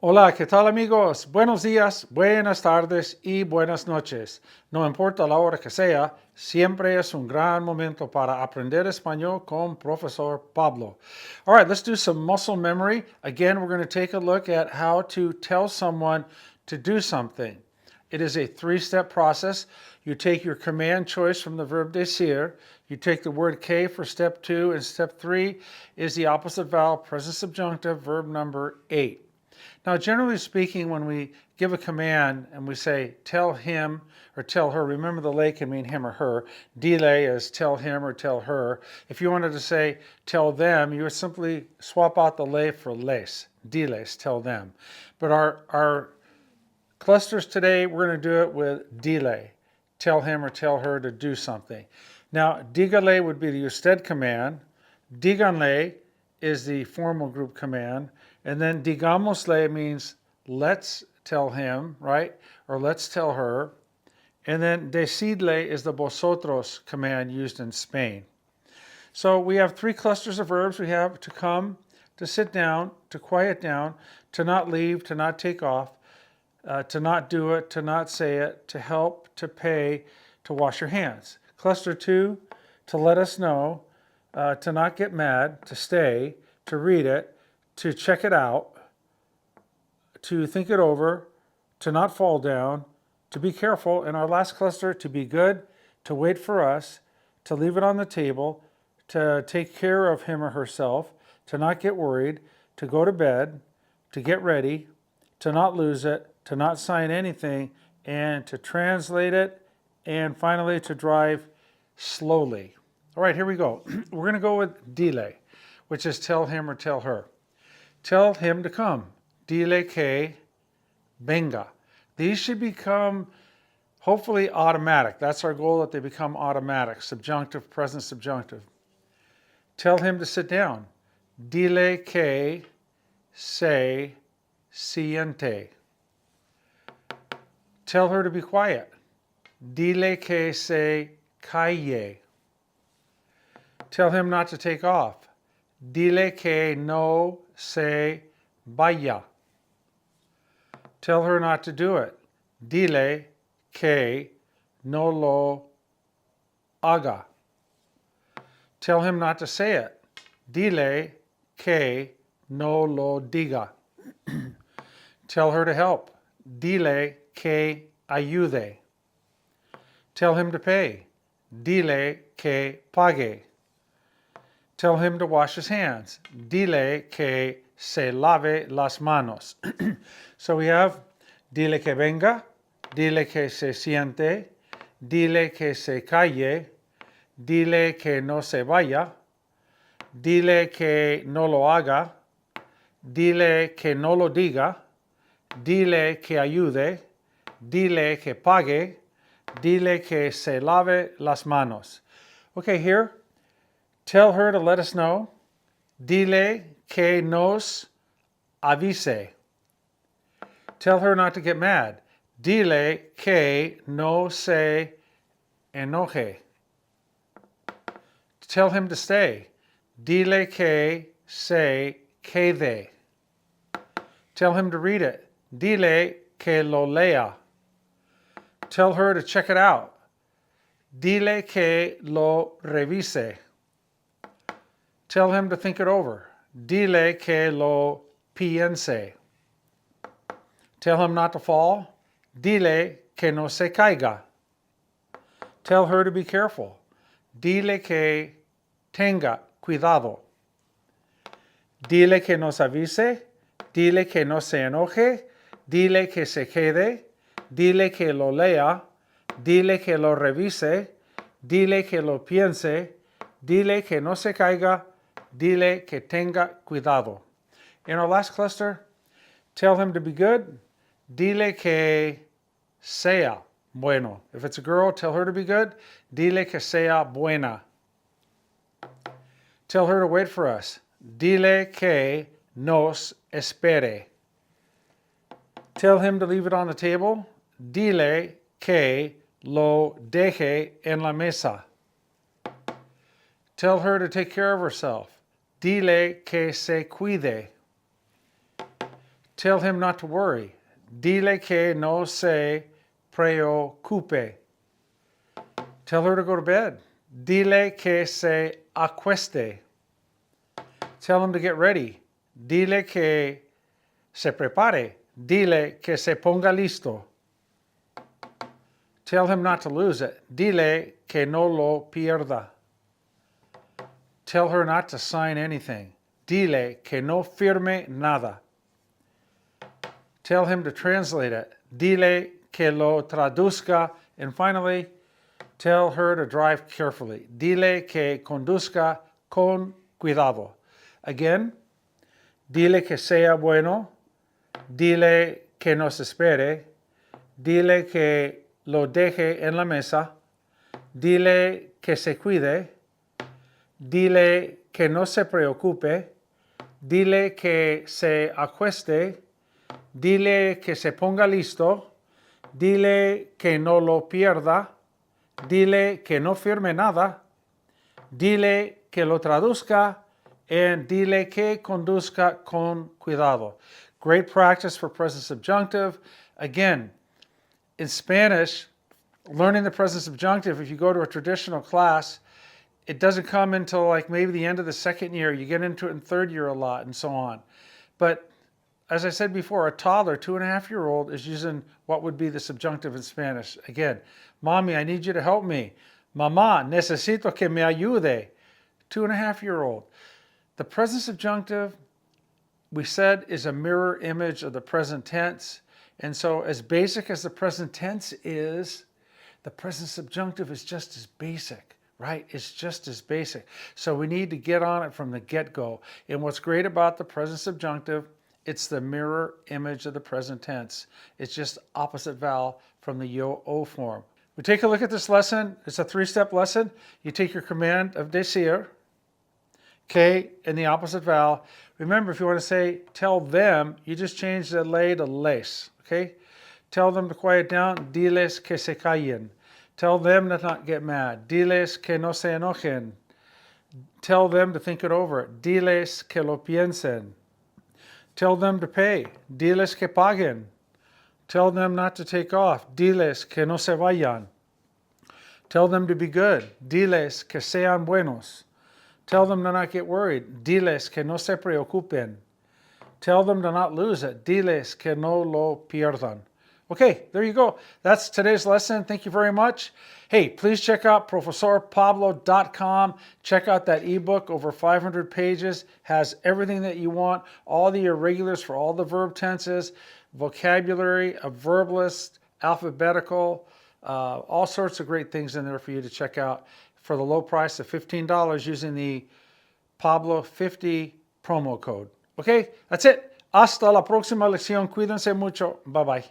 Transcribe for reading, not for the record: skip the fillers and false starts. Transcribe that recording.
Hola, ¿qué tal amigos? Buenos días, buenas tardes y buenas noches. No importa la hora que sea, siempre es un gran momento para aprender español con Profesor Pablo. All right, let's do some muscle memory. Again, we're going to take a look at how to tell someone to do something. It is a three-step process. You take your command choice from the verb decir. You take the word que for step 2, and step 3 is the opposite vowel, present subjunctive, verb number 8. Now, generally speaking, when we give a command and we say, tell him or tell her, remember the lay can mean him or her. Delay is tell him or tell her. If you wanted to say, tell them, you would simply swap out the lay for les. Diles, tell them. But our clusters today, we're going to do it with delay. Tell him or tell her to do something. Now, dígale would be the usted command. Díganle is the formal group command. And then digámosle means let's tell him, right? Or let's tell her. And then decidle is the vosotros command used in Spain. So we have three clusters of verbs. We have to come, to sit down, to quiet down, to not leave, to not take off, to not do it, to not say it, to help, to pay, to wash your hands. Cluster 2, to let us know, to not get mad, to stay, to read it, to check it out, to think it over, to not fall down, to be careful, and our last cluster, to be good, to wait for us, to leave it on the table, to take care of him or herself, to not get worried, to go to bed, to get ready, to not lose it, to not sign anything, and to translate it, and finally to drive slowly. All right, here we go. We're going to go with dile, which is tell him or tell her. Tell him to come. Dile que venga. These should become hopefully automatic. That's our goal, that they become automatic. Subjunctive, present subjunctive. Tell him to sit down. Dile que se siente. Tell her to be quiet. Dile que se calle. Tell him not to take off. Dile que no se vaya. Tell her not to do it. Dile que no lo haga. Tell him not to say it. Dile que no lo diga. Tell her to help. Dile que ayude. Tell him to pay. Dile que pague. Tell him to wash his hands. Dile que se lave las manos. So we have dile que venga, dile que se siente, dile que se calle, dile que no se vaya, dile que no lo haga, dile que no lo diga, dile que ayude, dile que pague, dile que se lave las manos. Okay, here, tell her to let us know. Dile que nos avise. Tell her not to get mad. Dile que no se enoje. Tell him to stay. Dile que se quede. Tell him to read it. Dile que lo lea. Tell her to check it out. Dile que lo revise. Tell him to think it over. Dile que lo piense. Tell him not to fall. Dile que no se caiga. Tell her to be careful. Dile que tenga cuidado. Dile que nos avise. Dile que no se enoje. Dile que se quede. Dile que lo lea. Dile que lo revise. Dile que lo piense. Dile que no se caiga. Dile que tenga cuidado. In our last cluster, tell him to be good. Dile que sea bueno. If it's a girl, tell her to be good. Dile que sea buena. Tell her to wait for us. Dile que nos espere. Tell him to leave it on the table. Dile que lo deje en la mesa. Tell her to take care of herself. Dile que se cuide. Tell him not to worry. Dile que no se preocupe. Tell her to go to bed. Dile que se acueste. Tell him to get ready. Dile que se prepare. Dile que se ponga listo. Tell him not to lose it. Dile que no lo pierda. Tell her not to sign anything. Dile que no firme nada. Tell him to translate it. Dile que lo traduzca. And finally, tell her to drive carefully. Dile que conduzca con cuidado. Again, dile que sea bueno. Dile que nos espere. Dile que lo deje en la mesa. Dile que se cuide. Dile que no se preocupe. Dile que se acueste. Dile que se ponga listo. Dile que no lo pierda. Dile que no firme nada. Dile que lo traduzca. And dile que conduzca con cuidado. Great practice for present subjunctive. Again, in Spanish, learning the present subjunctive, if you go to a traditional class, it doesn't come until like maybe the end of the second year. You get into it in third year a lot and so on. But as I said before, a toddler, 2.5-year-old, is using what would be the subjunctive in Spanish. Again, Mommy, I need you to help me. Mamá, necesito que me ayude. 2.5-year-old. The present subjunctive, we said, is a mirror image of the present tense. And so as basic as the present tense is, the present subjunctive is just as basic, right? It's just as basic. So we need to get on it from the get-go. And what's great about the present subjunctive, it's the mirror image of the present tense. It's just opposite vowel from the yo-o form. We take a look at this lesson. It's a 3-step lesson. You take your command of decir, K in the opposite vowel. Remember, if you want to say tell them, you just change the le to les, okay? Tell them to quiet down. Diles que se callen. Tell them to not get mad. Diles que no se enojen. Tell them to think it over. Diles que lo piensen. Tell them to pay. Diles que paguen. Tell them not to take off. Diles que no se vayan. Tell them to be good. Diles que sean buenos. Tell them to not get worried. Diles que no se preocupen. Tell them to not lose it. Diles que no lo pierdan. Okay, there you go. That's today's lesson. Thank you very much. Hey, please check out profesorpablo.com. Check out that ebook, over 500 pages. Has everything that you want. All the irregulars for all the verb tenses, vocabulary, a verb list, alphabetical, all sorts of great things in there for you to check out for the low price of $15 using the Pablo 50 promo code. Okay, that's it. Hasta la próxima lección. Cuídense mucho. Bye-bye.